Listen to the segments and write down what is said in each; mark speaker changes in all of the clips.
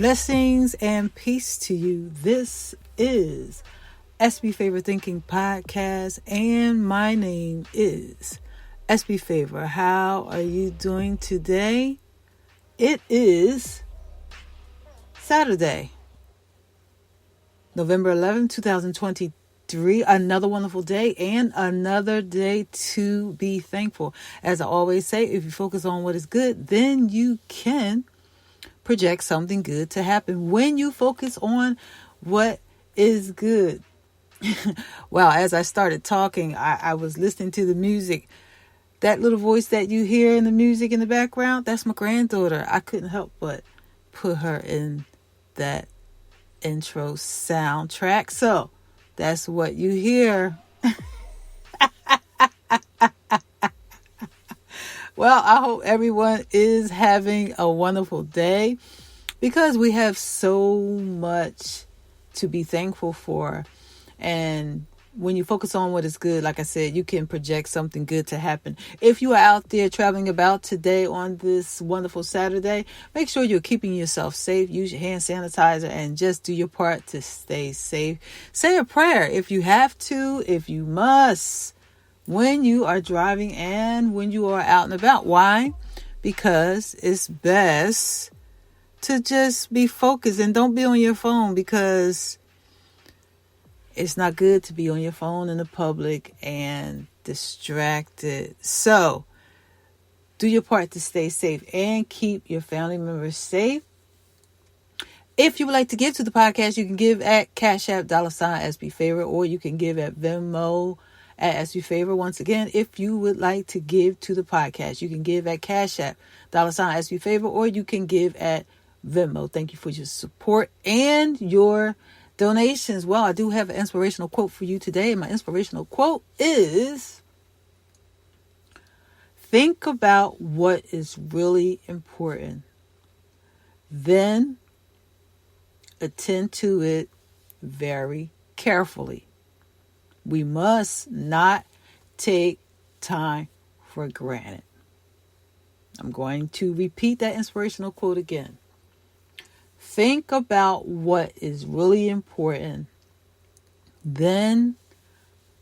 Speaker 1: Blessings and peace to you. This is SB Favor Thinking Podcast, and my name is SB Favor. How are you doing today? It is Saturday, November 11, 2023. Another wonderful day and another day to be thankful. As I always say, if you focus on what is good, then you can project something good to happen when you focus on what is good. Well, as I started talking, I was listening to the music. That little voice that you hear in the music in the background, that's my granddaughter. I couldn't help but put her in that intro soundtrack. So that's what you hear. Well, I hope everyone is having a wonderful day because we have so much to be thankful for. And when you focus on what is good, like I said, you can project something good to happen. If you are out there traveling about today on this wonderful Saturday, make sure you're keeping yourself safe. Use your hand sanitizer and just do your part to stay safe. Say a prayer if you have to, if you must, when you are driving and when you are out and about. Why? Because it's best to just be focused and don't be on your phone, because it's not good to be on your phone in the public and distracted. So do your part to stay safe and keep your family members safe. If you would like to give to the podcast, you can give at Cash App, $SB Favor, or you can give at Venmo at SB Favor. Once again, if you would like to give to the podcast, you can give at Cash App, $SB Favor, or you can give at Venmo. Thank you for your support and your donations. Well, I do have an inspirational quote for you today. My inspirational quote is: think about what is really important, then attend to it very carefully. We must not take time for granted. I'm going to repeat that inspirational quote again. Think about what is really important, then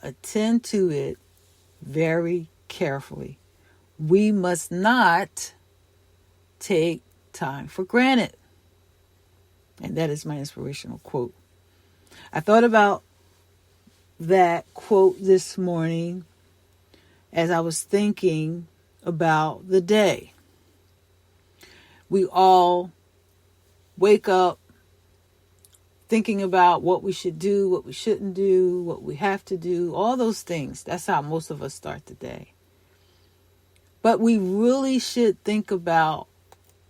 Speaker 1: attend to it very carefully. We must not take time for granted. And that is my inspirational quote. I thought about that quote this morning as I was thinking about the day. We all wake up thinking about what we should do, what we shouldn't do, what we have to do, all those things. That's how most of us start the day. But we really should think about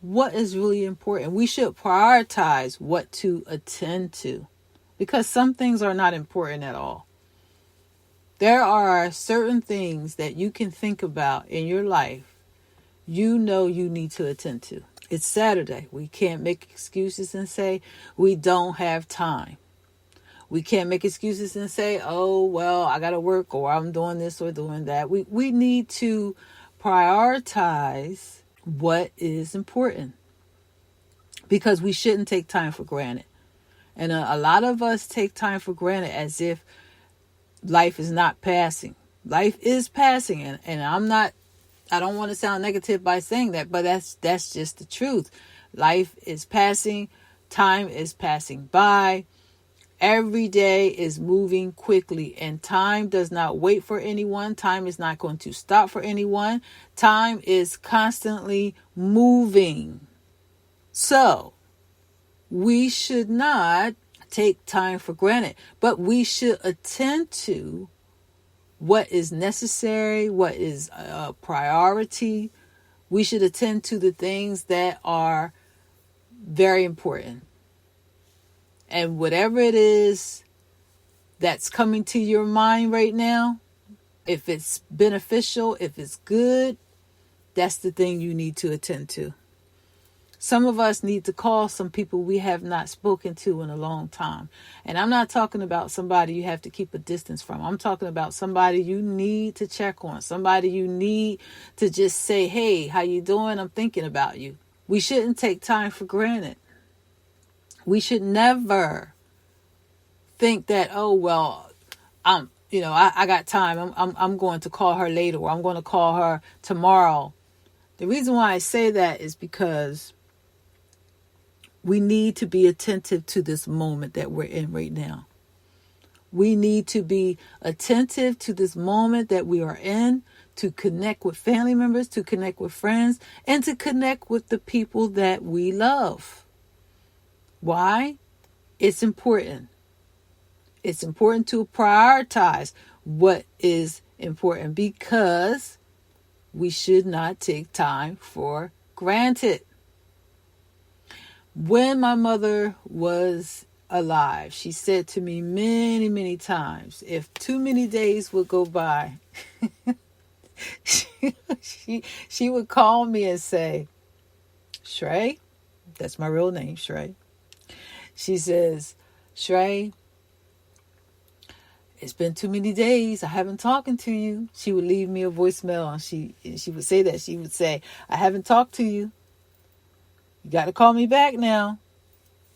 Speaker 1: what is really important. We should prioritize what to attend to, because some things are not important at all. There are certain things that you can think about in your life you know you need to attend to. It's Saturday. We can't make excuses and say we don't have time. We can't make excuses and say, oh, well, I got to work, or I'm doing this or doing that. We need to prioritize what is important, because we shouldn't take time for granted. And a lot of us take time for granted as if life is not passing. Life is passing. And I don't want to sound negative by saying that, but that's just the truth. Life is passing. Time is passing by. Every day is moving quickly, and time does not wait for anyone. Time is not going to stop for anyone. Time is constantly moving. So we should not take time for granted, but we should attend to what is necessary, what is a priority. We should attend to the things that are very important. And whatever it is that's coming to your mind right now, if it's beneficial, if it's good, that's the thing you need to attend to. Some of us need to call some people we have not spoken to in a long time. And I'm not talking about somebody you have to keep a distance from. I'm talking about somebody you need to check on. Somebody you need to just say, hey, how you doing? I'm thinking about you. We shouldn't take time for granted. We should never think that, oh, well, I got time. I'm going to call her later, or I'm going to call her tomorrow. The reason why I say that is because we need to be attentive to this moment that we're in right now. We need to be attentive to this moment that we are in, to connect with family members, to connect with friends, and to connect with the people that we love. Why? It's important. It's important to prioritize what is important, because we should not take time for granted. When my mother was alive, she said to me many, many times, if too many days would go by, she would call me and say, Shrey, that's my real name, Shrey. She says, Shrey, it's been too many days. I haven't talked to you. She would leave me a voicemail, and she would say that. She would say, I haven't talked to you. You got to call me back now.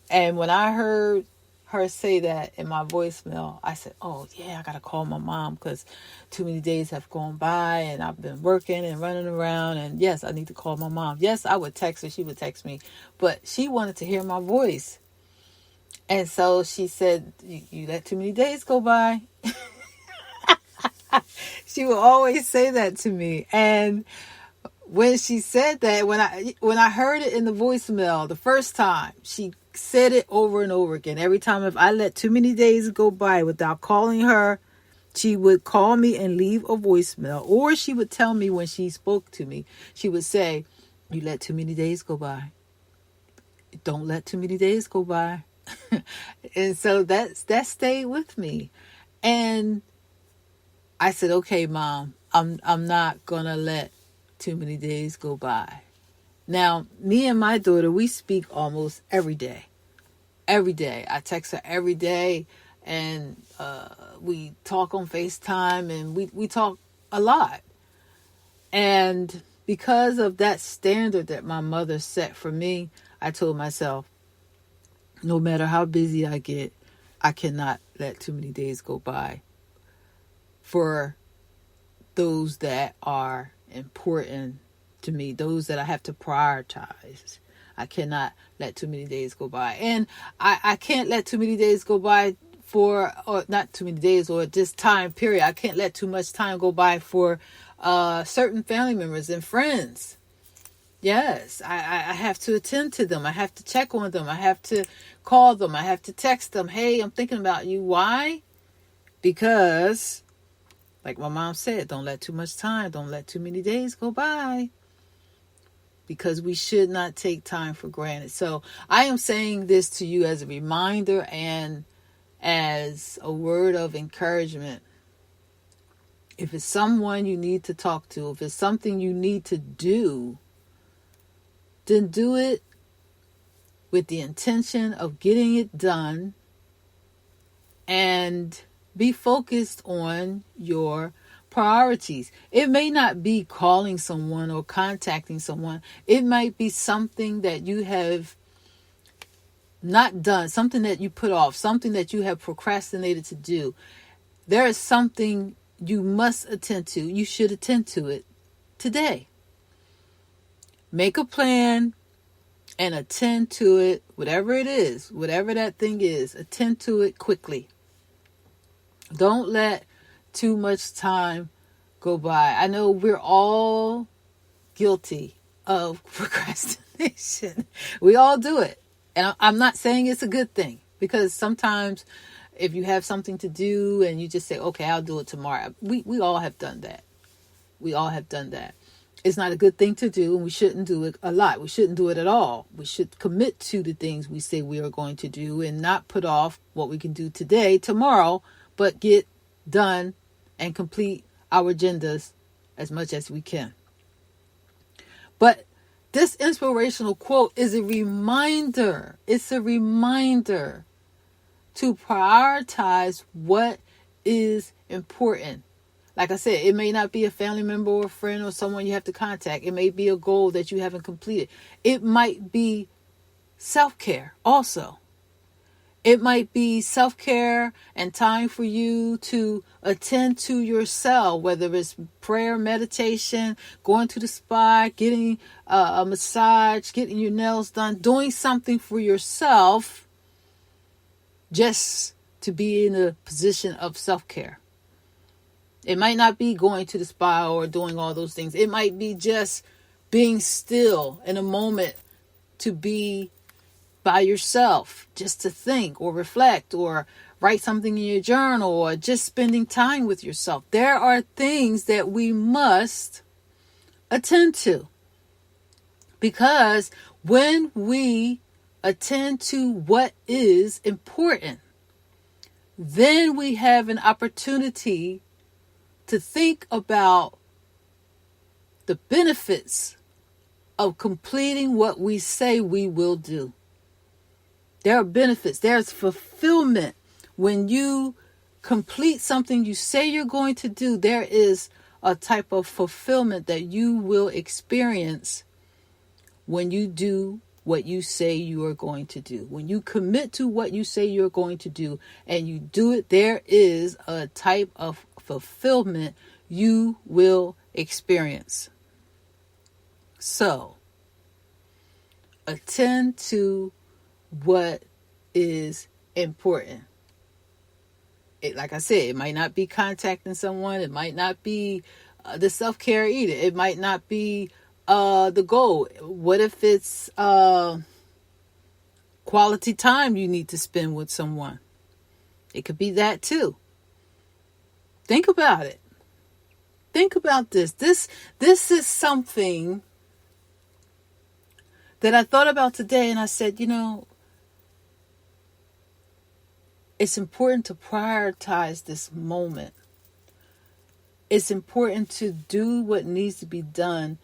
Speaker 1: And when I heard her say that in my voicemail, I said, oh, yeah, I got to call my mom, because too many days have gone by and I've been working and running around. And yes, I need to call my mom. Yes, I would text her. She would text me. But she wanted to hear my voice. And so she said, you let too many days go by. She would always say that to me. And when she said that, when I heard it in the voicemail the first time, she said it over and over again. Every time, if I let too many days go by without calling her, she would call me and leave a voicemail. Or she would tell me when she spoke to me, she would say, you let too many days go by. Don't let too many days go by. And so that stayed with me. And I said, okay, Mom, I'm not gonna let too many days go by. Now, me and my daughter, we speak almost every day. Every day. I text her every day, and we talk on FaceTime, and we talk a lot. And because of that standard that my mother set for me, I told myself, no matter how busy I get, I cannot let too many days go by for those that are important to me, those that I have to prioritize. I cannot let too many days go by. And I can't let too many days go by or not too many days, or this time period. I can't let too much time go by for certain family members and friends. Yes, I have to attend to them. I have to check on them. I have to call them. I have to text them. Hey, I'm thinking about you. Why? Because, like my mom said, don't let too much time, don't let too many days go by. Because we should not take time for granted. So I am saying this to you as a reminder and as a word of encouragement. If it's someone you need to talk to, if it's something you need to do, then do it with the intention of getting it done, and be focused on your priorities. It may not be calling someone or contacting someone. It might be something that you have not done, something that you put off, something that you have procrastinated to do. There is something you must attend to. You should attend to it today. Make a plan and attend to it, whatever it is, whatever that thing is, attend to it quickly. Don't let too much time go by. I know we're all guilty of procrastination. We all do it. And I'm not saying it's a good thing, because sometimes if you have something to do and you just say, okay, I'll do it tomorrow. We all have done that. We all have done that. It's not a good thing to do, and we shouldn't do it a lot. We shouldn't do it at all. We should commit to the things we say we are going to do, and not put off what we can do today, tomorrow, but get done and complete our agendas as much as we can. But this inspirational quote is a reminder. It's a reminder to prioritize what is important. Like I said, it may not be a family member or a friend or someone you have to contact. It may be a goal that you haven't completed. It might be self-care also. It might be self-care and time for you to attend to yourself, whether it's prayer, meditation, going to the spa, getting a massage, getting your nails done, doing something for yourself just to be in a position of self-care. It might not be going to the spa or doing all those things. It might be just being still in a moment to be by yourself, just to think or reflect or write something in your journal or just spending time with yourself. There are things that we must attend to, because when we attend to what is important, then we have an opportunity to think about the benefits of completing what we say we will do. There are benefits. There's fulfillment. When you complete something you say you're going to do, there is a type of fulfillment that you will experience when you do what you say you are going to do. When you commit to what you say you're going to do and you do it, there is a type of fulfillment you will experience. So, attend to what is important. Like I said, it might not be contacting someone. It might not be the self-care either. It might not be the goal. What if it's quality time you need to spend with someone? It could be that too. Think about it. Think about this. This is something that I thought about today, and I said, it's important to prioritize this moment. It's important to do what needs to be done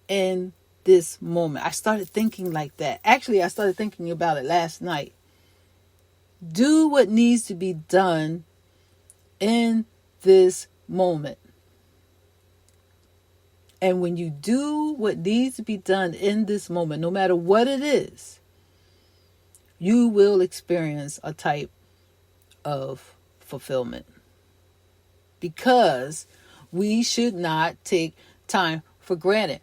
Speaker 1: in this moment. I started thinking like that. Actually, I started thinking about it last night. Do what needs to be done in this moment. And when you do what needs to be done in this moment, no matter what it is, you will experience a type of fulfillment, because we should not take time for granted.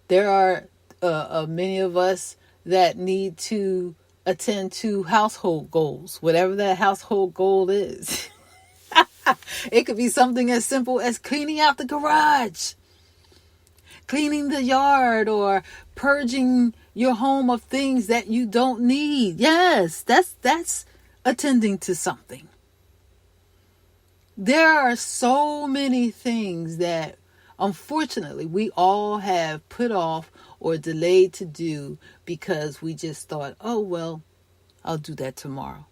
Speaker 1: There are many of us that need to attend to household goals, whatever that household goal is. It could be something as simple as cleaning out the garage, cleaning the yard, or purging your home of things that you don't need. Yes, that's attending to something. There are so many things that unfortunately we all have put off or delayed to do because we just thought, oh, well, I'll do that tomorrow.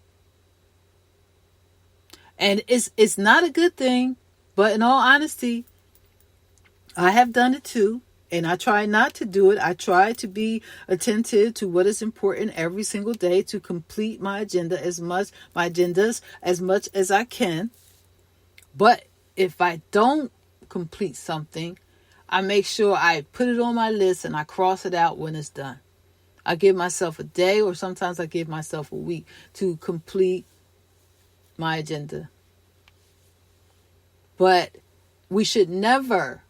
Speaker 1: And it's not a good thing, but in all honesty, I have done it too. And I try not to do it. I try to be attentive to what is important every single day, to complete my agendas as much as I can. But if I don't complete something, I make sure I put it on my list and I cross it out when it's done. I give myself a day, or sometimes I give myself a week to complete my agenda. But we should never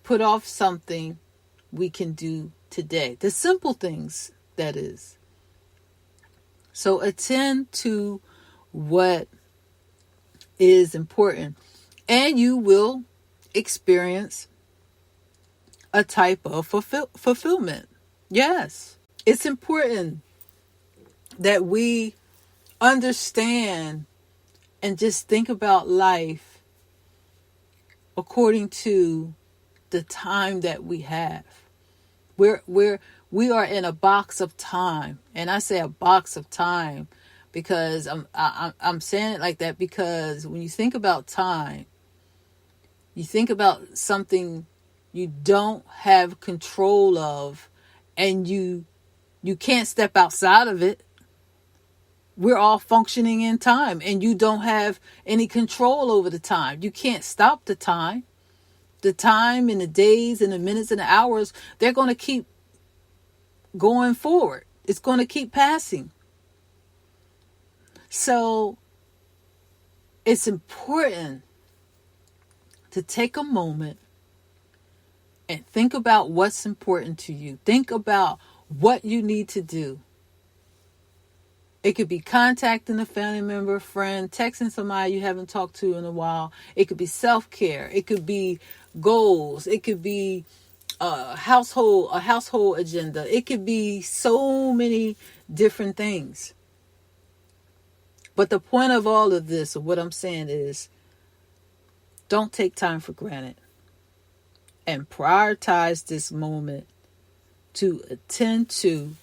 Speaker 1: put off something we can do today. The simple things, that is. So attend to what is important, and you will experience a type of fulfillment. Yes, it's important that we understand and just think about life according to the time that we have. We are in a box of time, and I say a box of time because I'm saying it like that because when you think about time, you think about something you don't have control of, and you can't step outside of it. We're all functioning in time, and you don't have any control over the time. You can't stop the time. The time and the days and the minutes and the hours, they're going to keep going forward. It's going to keep passing. So it's important to take a moment and think about what's important to you. Think about what you need to do. It could be contacting a family member, friend, texting somebody you haven't talked to in a while. It could be self-care. It could be goals. It could be a household agenda. It could be so many different things. But the point of all of this, of what I'm saying is, don't take time for granted. And prioritize this moment to attend to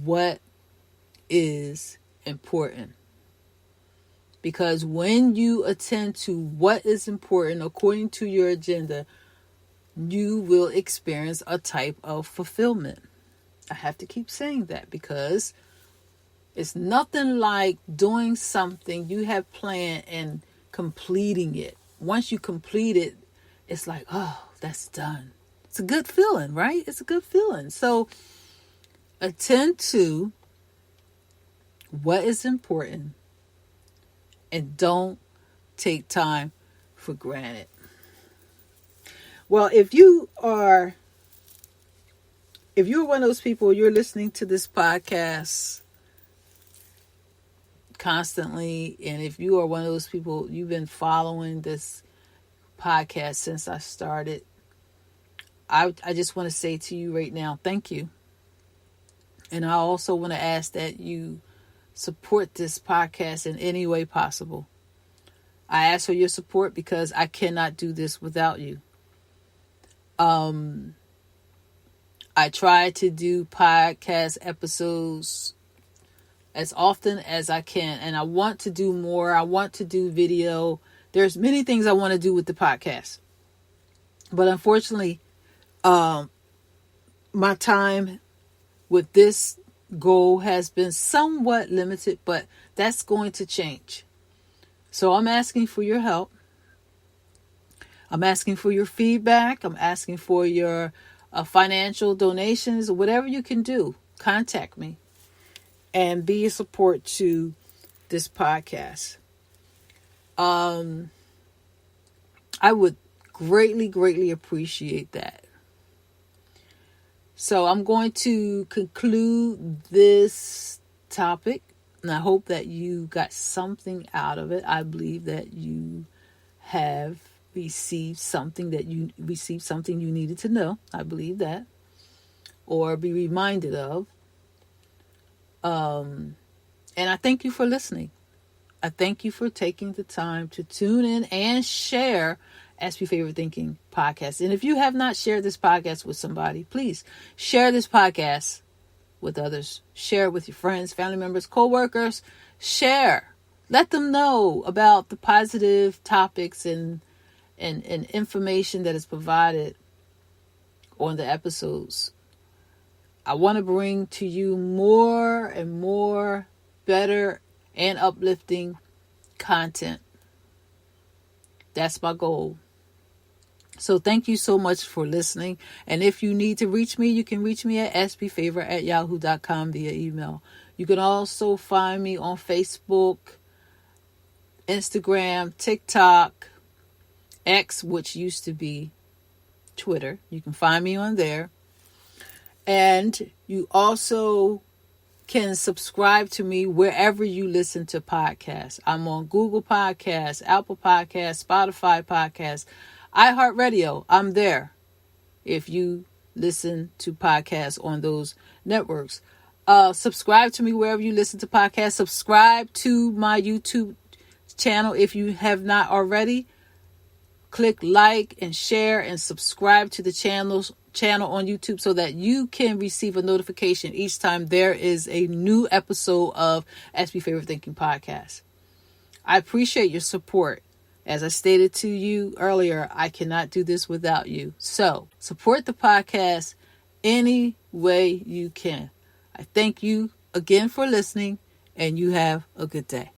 Speaker 1: what is important. Because when you attend to what is important according to your agenda, you will experience a type of fulfillment. I have to keep saying that because it's nothing like doing something you have planned and completing it. Once you complete it, it's like, oh, that's done. It's a good feeling, right? It's a good feeling. So attend to what is important and don't take time for granted. Well, if you're one of those people, you're listening to this podcast constantly, and if you are one of those people, you've been following this podcast since I started, I just want to say to you right now, thank you. And I also want to ask that you support this podcast in any way possible. I ask for your support because I cannot do this without you. I try to do podcast episodes as often as I can, and I want to do more. I want to do video. There's many things I want to do with the podcast, but unfortunately, my time with this goal has been somewhat limited, but that's going to change. So I'm asking for your help. I'm asking for your feedback. I'm asking for your financial donations, whatever you can do. Contact me and be a support to this podcast. I would greatly, greatly appreciate that. So I'm going to conclude this topic, and I hope that you got something out of it. I believe that you have received something you needed to know. I believe that, or be reminded of. And I thank you for listening. I thank you for taking the time to tune in and share Ask Me Favorite Thinking podcast. And if you have not shared this podcast with somebody, please share this podcast with others. Share it with your friends, family members, co-workers. Share. Let them know about the positive topics and information that is provided on the episodes. I want to bring to you more and more better and uplifting content. That's my goal. So thank you so much for listening. And if you need to reach me, you can reach me at askmefavor@yahoo.com via email. You can also find me on Facebook, Instagram, TikTok, X, which used to be Twitter. You can find me on there. And you also can subscribe to me wherever you listen to podcasts. I'm on Google Podcasts, Apple Podcasts, Spotify Podcasts, iHeartRadio. I'm there if you listen to podcasts on those networks. Subscribe to me wherever you listen to podcasts. Subscribe to my YouTube channel if you have not already. Click like and share and subscribe to the channel on YouTube so that you can receive a notification each time there is a new episode of Ask Me Favorite Thinking podcast. I appreciate your support. As I stated to you earlier, I cannot do this without you. So support the podcast any way you can. I thank you again for listening, and you have a good day.